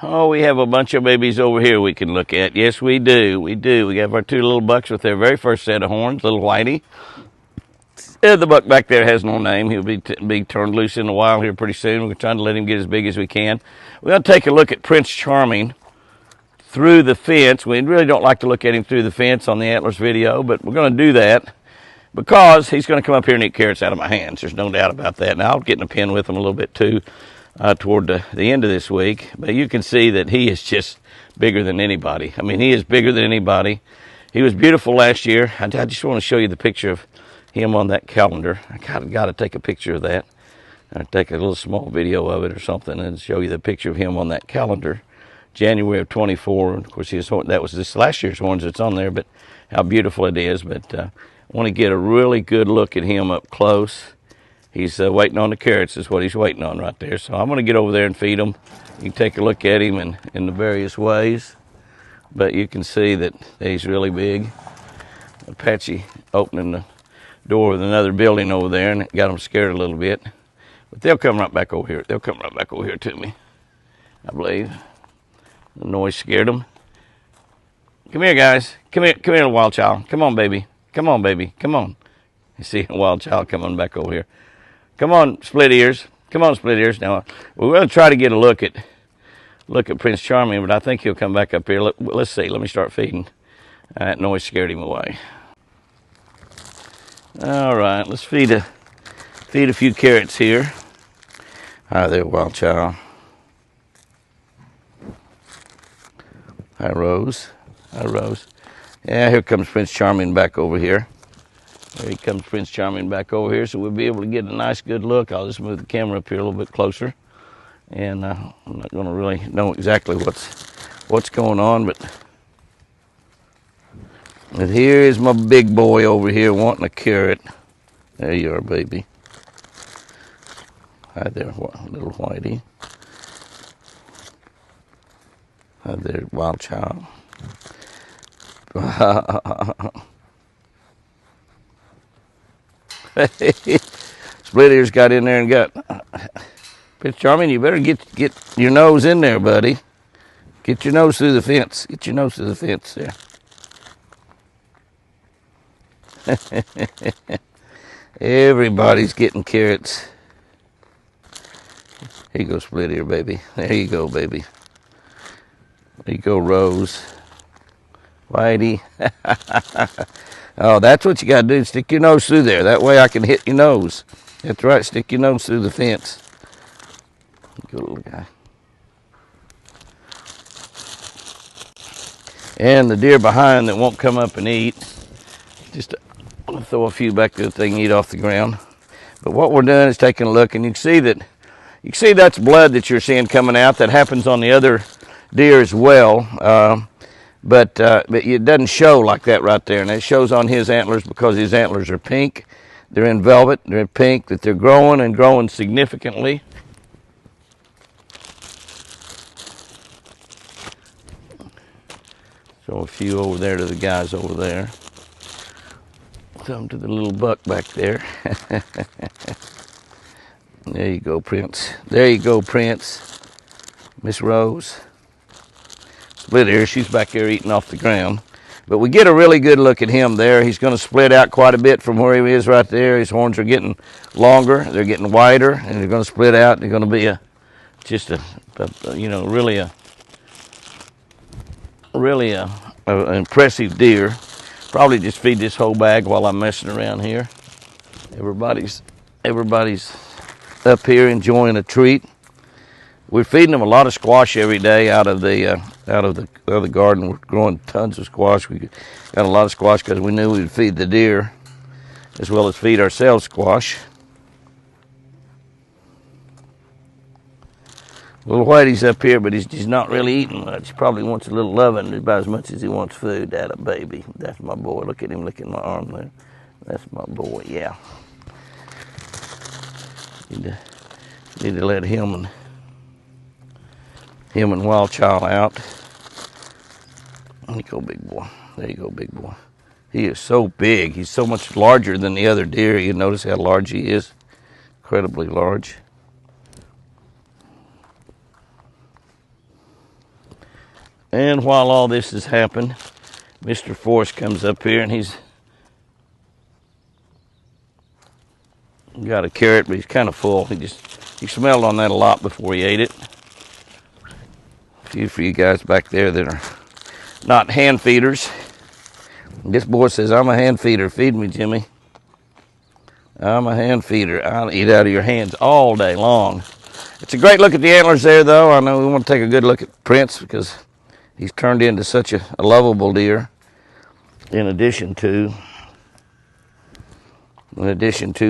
Oh, we have a bunch of babies over here we can look at. Yes, we do. We do. We have our two little bucks with their very first set of horns, little Whitey. The buck back there has no name. He'll be turned loose in a while here pretty soon. We're trying to let him get as big as we can. We're going to take a look at Prince Charming through the fence. We really don't like to look at him through the fence on the Antlers video, but we're going to do that because he's going to come up here and eat carrots out of my hands. There's no doubt about that. Now, I'll get in a pen with him a little bit too toward the end of this week, but you can see that he is just bigger than anybody. I mean, he is bigger than anybody. He was beautiful last year. I just want to show you the picture of him on that calendar. I got to take a picture of that. I'll take a little small video of it or something and show you the picture of him on that calendar. January of 24. Of course, that was this last year's horns that's on there, but how beautiful it is. But I want to get a really good look at him up close. He's waiting on the carrots is what he's waiting on right there. So I'm going to get over there and feed him. You can take a look at him in the various ways. But you can see that he's really big. Apache opening the door of another building over there and got them scared a little bit. But they'll come right back over here. They'll come right back over here to me, I believe. The noise scared them. Come here, guys. Come here, wild child. Come on, baby. Come on, baby. Come on. You see a wild child coming back over here. Come on, split ears. Come on, split ears. Now, we're going to try to get a look at Prince Charming, but I think he'll come back up here. Let's see. Let me start feeding. That noise scared him away. All right, let's feed a few carrots here. Hi there, wild child. Hi, Rose. Hi, Rose. Yeah, here comes Prince Charming back over here. There he comes, Prince Charming back over here, so we'll be able to get a nice, good look. I'll just move the camera up here a little bit closer. And I'm not going to really know exactly what's going on, but here is my big boy over here wanting a carrot. There you are, baby. Hi there, little Whitey. Hi there, wild child. Split ears got in there and got Prince Charming. You better get your nose in there, buddy. Get your nose through the fence. Get your nose through the fence there. Everybody's getting carrots. Here you go, split ear, baby. There you go, baby. There you go, Rose. Whitey. Oh, that's what you got to do. Stick your nose through there. That way I can hit your nose. That's right. Stick your nose through the fence. Good little guy. And the deer behind that won't come up and eat. Just throw a few back there so they can eat off the ground. But what we're doing is taking a look, and you can see that's blood that you're seeing coming out. That happens on the other deer as well. But it doesn't show like that right there, and it shows on his antlers because his antlers are pink. They're in velvet. They're pink. That they're growing and growing significantly. Show a few over there to the guys over there. Some to the little buck back there. There you go, Prince. There you go, Prince. Miss Rose. Split ear, she's back there eating off the ground. But we get a really good look at him there. He's going to split out quite a bit from where he is right there. His horns are getting longer, they're getting wider, and they're going to split out. They're going to be really an impressive deer. Probably just feed this whole bag while I'm messing around here. Everybody's up here enjoying a treat. We're feeding them a lot of squash every day out of the garden. We're growing tons of squash. We got a lot of squash because we knew we'd feed the deer as well as feed ourselves squash. Little Whitey's up here, but he's not really eating much. He probably wants a little loving about as much as he wants food. That a baby. That's my boy. Look at him licking my arm there. That's my boy. Yeah. Need to let him and Wild Child out. There you go, big boy. There you go, big boy. He is so big. He's so much larger than the other deer. You notice how large he is. Incredibly large. And while all this has happened, Mr. Forrest comes up here and he's got a carrot, but he's kind of full. He smelled on that a lot before he ate it. A few for you guys back there that are not hand feeders. This boy says, I'm a hand feeder. Feed me, Jimmy. I'm a hand feeder. I'll eat out of your hands all day long. It's a great look at the antlers there, though. I know we want to take a good look at Prince because he's turned into such a lovable deer. In addition to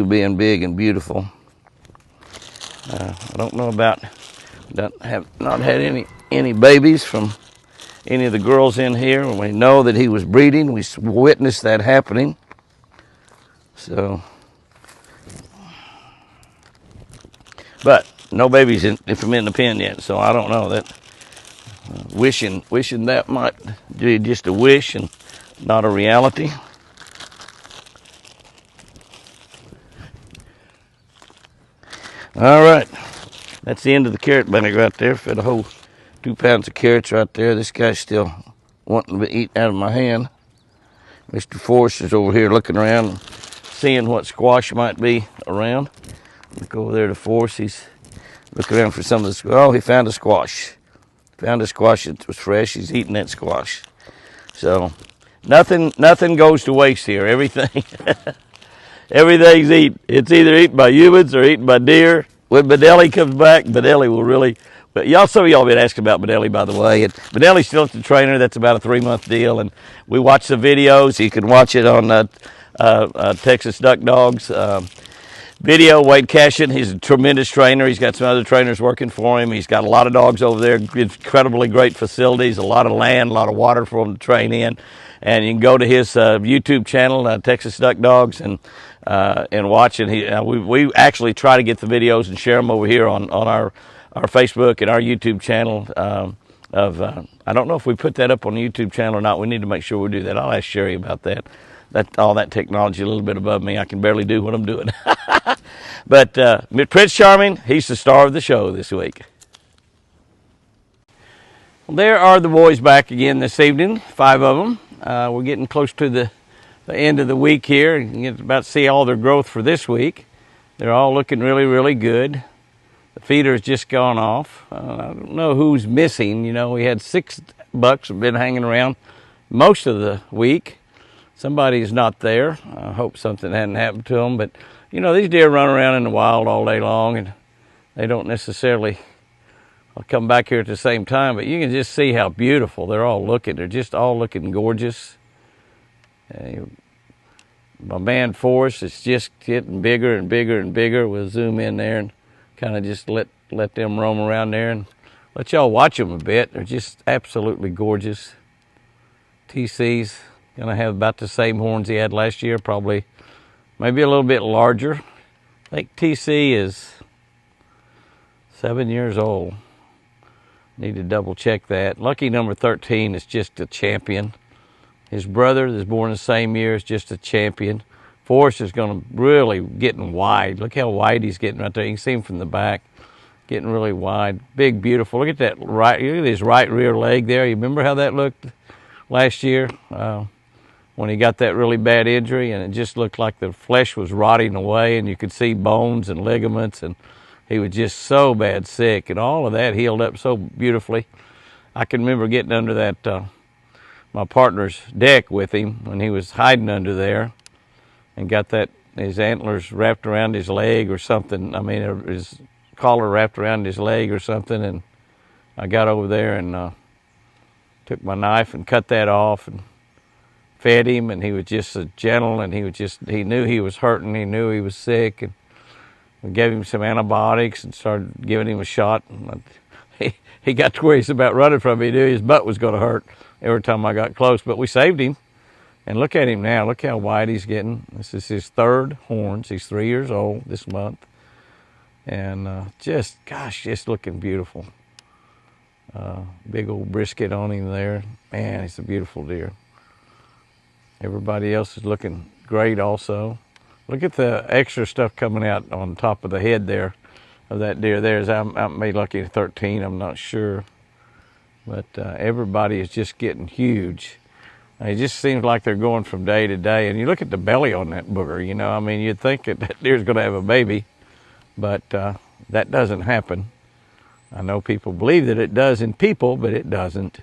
being big and beautiful. I don't know about, have not had any babies from any of the girls in here. We know that he was breeding. We witnessed that happening. So, but no babies from in the pen yet. So I don't know that. Wishing that might be just a wish and not a reality. All right, that's the end of the carrot bag right there. Fed a whole 2 pounds of carrots right there. This guy's still wanting to eat out of my hand. Mr. Forrest is over here looking around, seeing what squash might be around. Look over there to Forrest. He's looking around for some of the. Oh, he found a squash. Found a squash that was fresh. He's eating that squash. So nothing goes to waste here. Everything's eaten. It's either eaten by humans or eaten by deer. When Bedelli comes back, Bedelli will really. But some of y'all been asking about Bedelli, by the way. And Bedelli's still at the trainer. That's about a 3-month deal. And we watch the videos. You can watch it on Texas Duck Dogs video. Wade Cashin, he's a tremendous trainer. He's got some other trainers working for him. He's got a lot of dogs over there. Incredibly great facilities. A lot of land, a lot of water for them to train in. And you can go to his YouTube channel, Texas Duck Dogs, and watch it. We actually try to get the videos and share them over here on our Facebook and our YouTube channel. I don't know if we put that up on the YouTube channel or not. We need to make sure we do that. I'll ask Sherry about that. All that technology a little bit above me. I can barely do what I'm doing. But Prince Charming, he's the star of the show this week. Well, there are the boys back again this evening, 5 of them. We're getting close to the end of the week here. You get about to see all their growth for this week. They're all looking really, really good. The feeder's just gone off. I don't know who's missing. You know, we had 6 bucks have been hanging around most of the week. Somebody's not there. I hope something hadn't happened to them. But, you know, these deer run around in the wild all day long, and they don't necessarily come back here at the same time. But you can just see how beautiful they're all looking. They're just all looking gorgeous. My man Forrest is just getting bigger and bigger and bigger. We'll zoom in there and kind of just let them roam around there and let y'all watch them a bit. They're just absolutely gorgeous. TC's gonna have about the same horns he had last year, probably maybe a little bit larger. I think TC is 7 years old. Need to double check that. Lucky number 13 is just a champion. His brother that's born the same year is just a champion. Forrest is going to really getting wide. Look how wide he's getting right there. You can see him from the back, getting really wide. Big, beautiful. Look at that right. Look at his right rear leg there. You remember how that looked last year when he got that really bad injury, and it just looked like the flesh was rotting away, and you could see bones and ligaments, and he was just so bad sick, and all of that healed up so beautifully. I can remember getting under that my partner's deck with him when he was hiding under there, and got his antlers wrapped around his leg or something. I mean, his collar wrapped around his leg or something, and I got over there and took my knife and cut that off and fed him, and he was just so gentle, and he knew he was hurting, he knew he was sick, and we gave him some antibiotics and started giving him a shot. And he got to where he's about running from me. He knew his butt was going to hurt every time I got close, but we saved him. And look at him now. Look how wide he's getting. This is his 3rd horns. He's 3 years old this month. And just looking beautiful. Big old brisket on him there. Man, he's a beautiful deer. Everybody else is looking great also. Look at the extra stuff coming out on top of the head there of that deer there. I may lucky 13, I'm not sure. But everybody is just getting huge. It just seems like they're going from day to day. And you look at the belly on that booger, you know, I mean, you'd think that deer's going to have a baby, but that doesn't happen. I know people believe that it does in people, but it doesn't.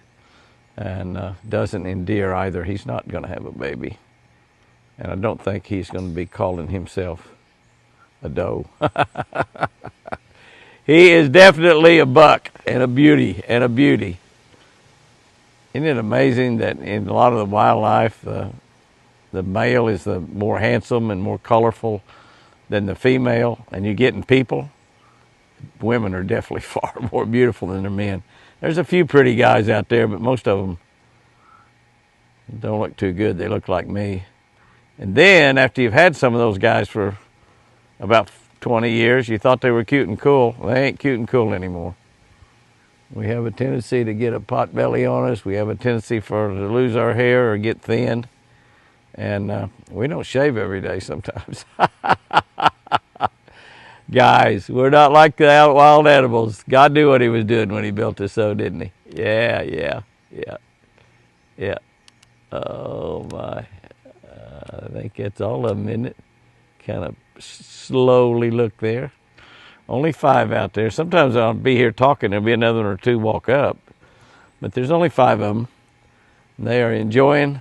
And doesn't in deer either. He's not going to have a baby. And I don't think he's going to be calling himself a doe. He is definitely a buck and a beauty and a beauty. Isn't it amazing that in a lot of the wildlife, the male is the more handsome and more colorful than the female, and you get in people, women are definitely far more beautiful than their men. There's a few pretty guys out there, but most of them don't look too good. They look like me. And then after you've had some of those guys for about 20 years, you thought they were cute and cool. They ain't cute and cool anymore. We have a tendency to get a pot belly on us. We have a tendency to lose our hair or get thin. And we don't shave every day sometimes. Guys, we're not like the wild animals. God knew what he was doing when he built us so, didn't he? Yeah. Oh, my. I think that's all of them, isn't it? Kind of slowly look there. Only 5 out there. Sometimes I'll be here talking, there'll be another one or 2 walk up. But there's only 5 of them. They are enjoying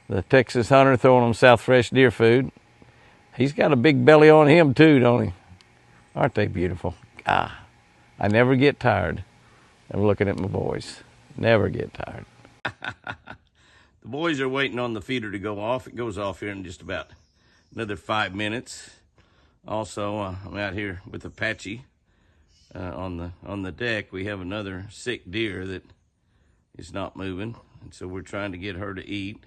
the Texas hunter throwing them South Fresh deer food. He's got a big belly on him too, don't he? Aren't they beautiful? I never get tired of looking at my boys. Never get tired. The boys are waiting on the feeder to go off. It goes off here in just about another 5 minutes. Also, I'm out here with Apache on the deck. We have another sick deer that is not moving, and so we're trying to get her to eat.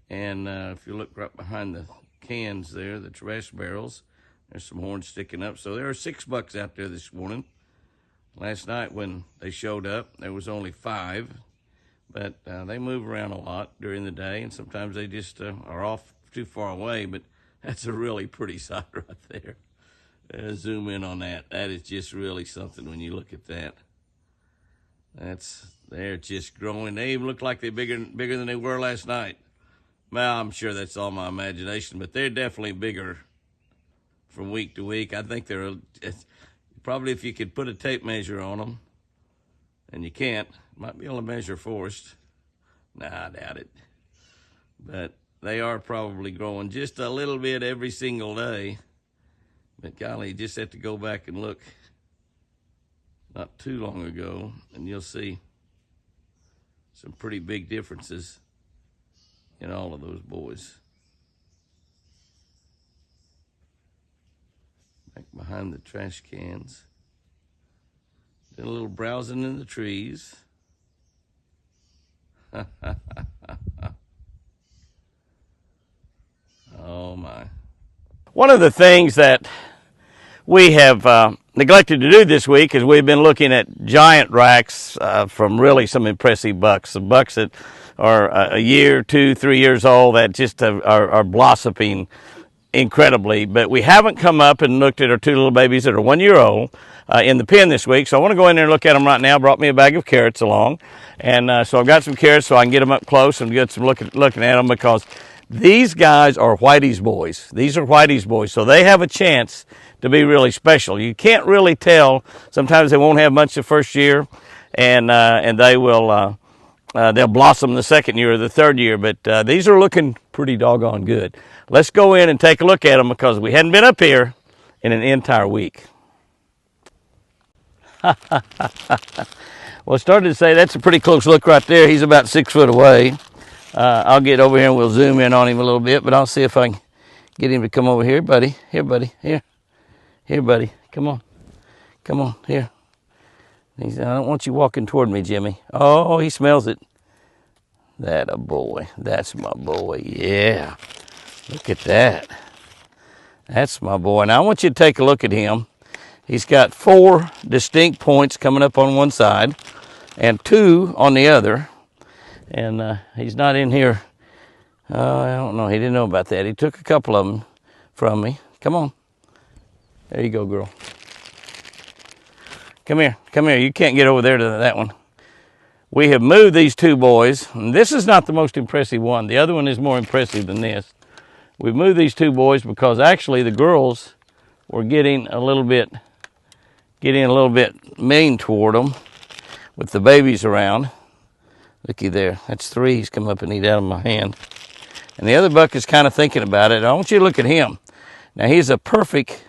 And if you look right behind the cans there, the trash barrels, there's some horns sticking up. So there are 6 bucks out there this morning. Last night when they showed up, there was only 5. But they move around a lot during the day, and sometimes they just are off too far away. But that's a really pretty sight right there. Zoom in on that. That is just really something when you look at that. They're just growing. They even look like they're bigger than they were last night. Well, I'm sure that's all my imagination, but they're definitely bigger from week to week. I think they're probably, if you could put a tape measure on them, and you can't, might be able to measure forest. Nah, I doubt it. But they are probably growing just a little bit every single day. But golly, you just have to go back and look not too long ago, and you'll see some pretty big differences in all of those boys. Back behind the trash cans. Did a little browsing in the trees. Oh my. One of the things that we have neglected to do this week is we've been looking at giant racks from really some impressive bucks. Some bucks that are a year, 2, 3 years old that just are blossoming incredibly. But we haven't come up and looked at our 2 little babies that are 1 year old in the pen this week. So I want to go in there and look at them right now. Brought me a bag of carrots along. And so I've got some carrots so I can get them up close and get some looking at them, because these guys are Whitey's boys. These are Whitey's boys. So they have a chance to be really special. You can't really tell. Sometimes they won't have much the first year, and they will they'll blossom the second year or the third year. But these are looking pretty doggone good. Let's go in and take a look at them, because we hadn't been up here in an entire week. Well, I started to say that's a pretty close look right there. He's about 6 foot away. I'll get over here and we'll zoom in on him a little bit, but I'll see if I can get him to come over here, buddy. Here, buddy. Here. Here, buddy. Come on. Come on. Here. I don't want you walking toward me, Jimmy. Oh, he smells it. That a boy. That's my boy. Yeah. Look at that. That's my boy. Now, I want you to take a look at him. He's got 4 distinct points coming up on one side and 2 on the other. And he's not in here. I don't know. He didn't know about that. He took a couple of them from me. Come on. There you go, girl. Come here. Come here. You can't get over there to that one. We have moved these two boys. And this is not the most impressive one. The other one is more impressive than this. We've moved these two boys because actually the girls were getting a little bit mean toward them with the babies around. Looky there. That's 3. He's come up and eat out of my hand. And the other buck is kind of thinking about it. I want you to look at him. Now he's a perfect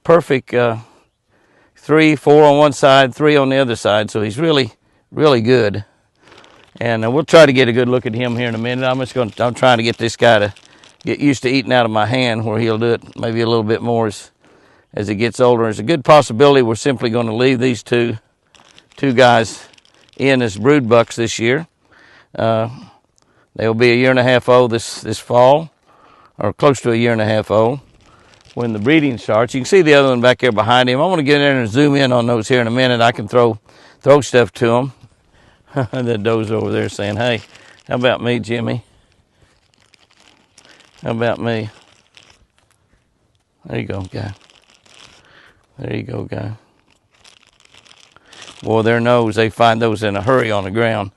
3, 4 on one side, 3 on the other side. So he's really, really good. And we'll try to get a good look at him here in a minute. I'm trying to get this guy to get used to eating out of my hand, where he'll do it maybe a little bit more as he gets older. There's a good possibility we're simply going to leave these two guys in as brood bucks this year. They'll be 1.5 years old this fall, or close to 1.5 years old when the breeding starts. You can see the other one back there behind him. I want to get in there and zoom in on those here in a minute. I can throw stuff to them. The doe's over there saying, "Hey, how about me, Jimmy? How about me?" There you go, guy. There you go, guy. Boy, their nose, they find those in a hurry on the ground.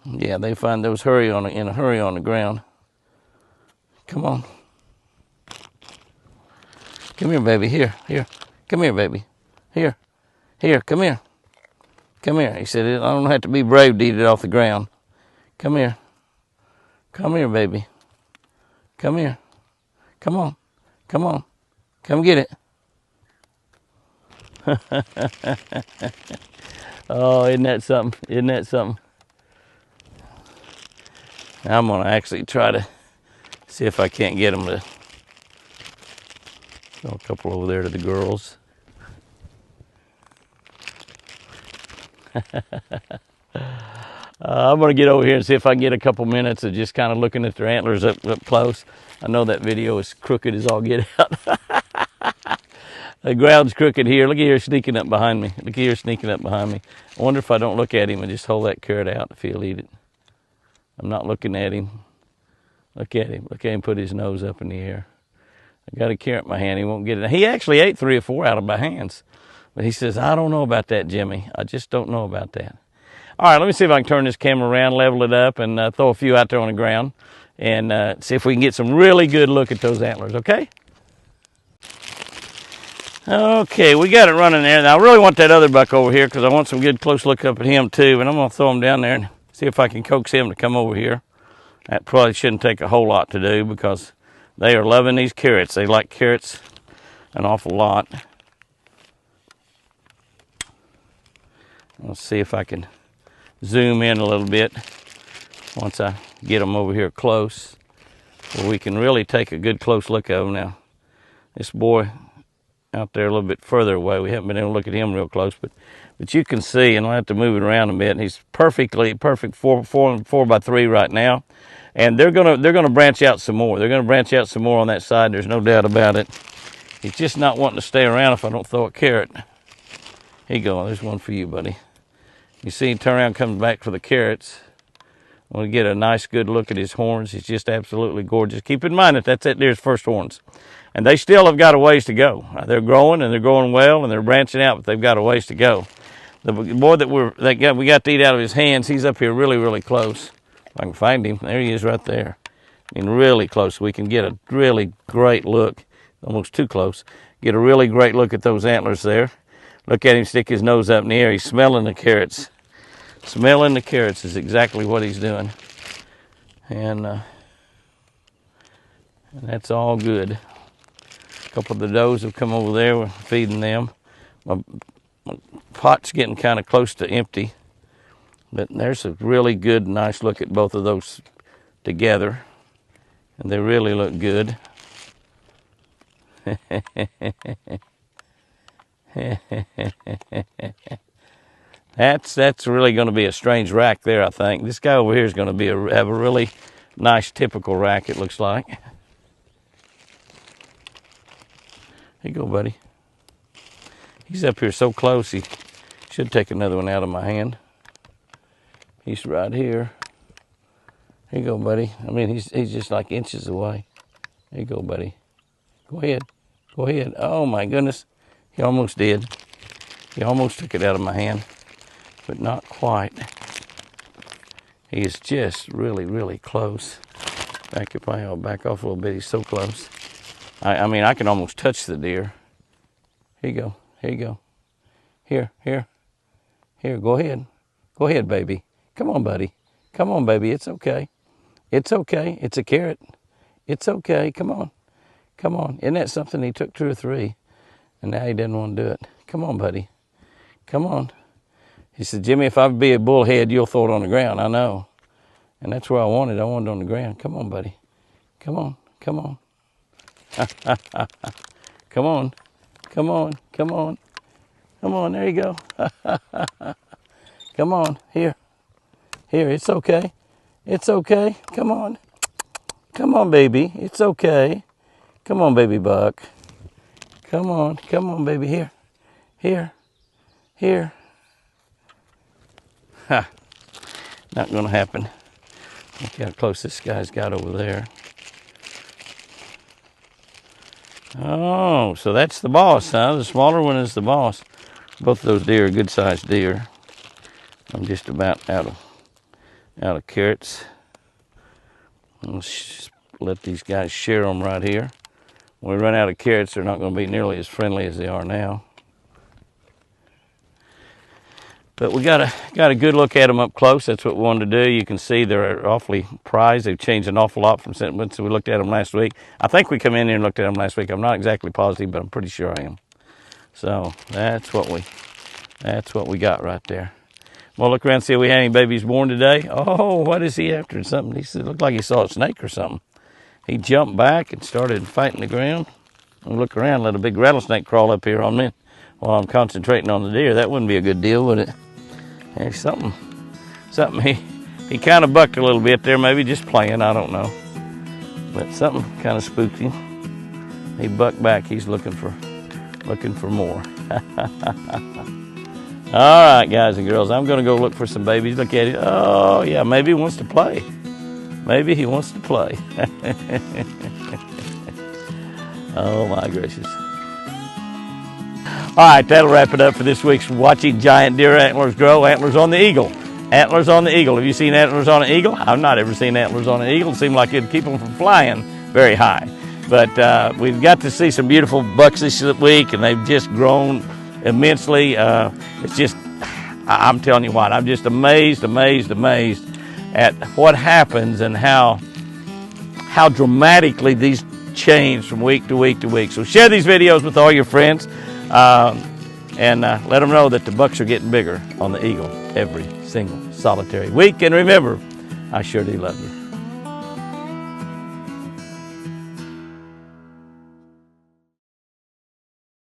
Yeah, they find those in a hurry on the ground. Come on. Come here, baby. Here. Come here, baby. Here, come here. Come here. He said, "I don't have to be brave to eat it off the ground. Come here. Come here, baby. Come here. Come on. Come on. Come get it." Oh, isn't that something? Isn't that something? Now I'm going to actually try to see if I can't get them to throw a couple over there to the girls. I'm going to get over here and see if I can get a couple minutes of just kind of looking at their antlers up close. I know that video is crooked as all get out. The ground's crooked here. Look at here sneaking up behind me. Look at here sneaking up behind me. I wonder if I don't look at him and just hold that carrot out if he'll eat it. I'm not looking at him. Look at him. Look at him put his nose up in the air. I got a carrot in my hand. He won't get it. He actually ate 3 or 4 out of my hands. But he says, "I don't know about that, Jimmy. I just don't know about that." All right, let me see if I can turn this camera around, level it up, and throw a few out there on the ground. And see if we can get some really good look at those antlers, okay? Okay, we got it running there. Now, I really want that other buck over here because I want some good close look up at him too. And I'm going to throw him down there and see if I can coax him to come over here. That probably shouldn't take a whole lot to do because they are loving these carrots. They like carrots an awful lot. Let's see if I can zoom in a little bit once I get them over here close, where we can really take a good close look at them. Now, this boy out there a little bit further away, we haven't been able to look at him real close, but you can see, and I'll have to move it around a bit. He's perfect 4x3 right now, and they're gonna branch out some more. They're gonna branch out some more on that side. There's no doubt about it. He's just not wanting to stay around if I don't throw a carrot. Here you go. There's one for you, buddy. You see him turn around, comes back for the carrots. I want to get a nice, good look at his horns. He's just absolutely gorgeous. Keep in mind that that's it. There's first horns. And they still have got a ways to go. They're growing, and they're growing well, and they're branching out, but they've got a ways to go. The boy that we got to eat out of his hands, he's up here really, really close. If I can find him, there he is right there. I mean, really close. We can get a really great look, almost too close. Get a really great look at those antlers there. Look at him stick his nose up in the air. He's smelling the carrots. Smelling the carrots is exactly what he's doing. And that's all good. A couple of the does have come over there. We're feeding them. My pot's getting kind of close to empty. But there's a really good, nice look at both of those together. And they really look good. That's really going to be a strange rack there, I think. This guy over here is going to have a really nice, typical rack, it looks like. Here you go, buddy. He's up here so close, he should take another one out of my hand. He's right here. Here you go, buddy. I mean, he's just like inches away. Here you go, buddy. Go ahead. Go ahead. Oh, my goodness. He almost did. He almost took it out of my hand, but not quite. He is just really, really close. Back your probably back off a little bit. He's so close. I mean, I can almost touch the deer. Here you go. Here you go. Here. Here, go ahead. Go ahead, baby. Come on, buddy. Come on, baby. It's okay. It's okay. It's a carrot. It's okay. Come on. Come on. Isn't that something? He took 2 or 3, and now he didn't want to do it. Come on, buddy. Come on. He said, Jimmy, if I be a bullhead, you'll throw it on the ground. I know. And that's where I wanted it. I wanted it on the ground. Come on, buddy. Come on. Come on. Come on. Come on. Come on. Come on. There you go. Come on. Here. Here. It's okay. It's okay. Come on. Come on, baby. It's okay. Come on, baby buck. Come on. Come on, baby. Here. Here. Here. Ha. Not going to happen. Look how close this guy's got over there. Oh, so that's the boss, huh? The smaller one is the boss. Both of those deer are good-sized deer. I'm just about out of carrots. Let's let these guys share them right here. When we run out of carrots, they're not going to be nearly as friendly as they are now. But we got a good look at them up close. That's what we wanted to do. You can see they're awfully prized. They've changed an awful lot from since we looked at them last week. I think we come in here and looked at them last week. I'm not exactly positive, but I'm pretty sure I am. So that's what we got right there. Well, look around and see if we had any babies born today. Oh, what is he after? Something. He said, looked like he saw a snake or something. He jumped back and started fighting the ground. I look around, let a big rattlesnake crawl up here on me while I'm concentrating on the deer. That wouldn't be a good deal, would it? There's something he kind of bucked a little bit there, maybe just playing, I don't know. But something kind of spooked him. He bucked back, he's looking for more. All right, guys and girls, I'm gonna go look for some babies. Look at it. Oh yeah, maybe he wants to play. Maybe he wants to play. Oh my gracious. All right, that'll wrap it up for this week's Watching Giant Deer Antlers Grow. Antlers on the Eagle. Antlers on the Eagle. Have you seen antlers on an eagle? I've not ever seen antlers on an eagle. It seemed like it'd keep them from flying very high. But we've got to see some beautiful bucks this week, and they've just grown immensely. It's just, I'm telling you what, I'm just amazed at what happens and how dramatically these change from week to week to week. So share these videos with all your friends. And let them know that the bucks are getting bigger on the Eagle every single solitary week. And remember, I sure do love you.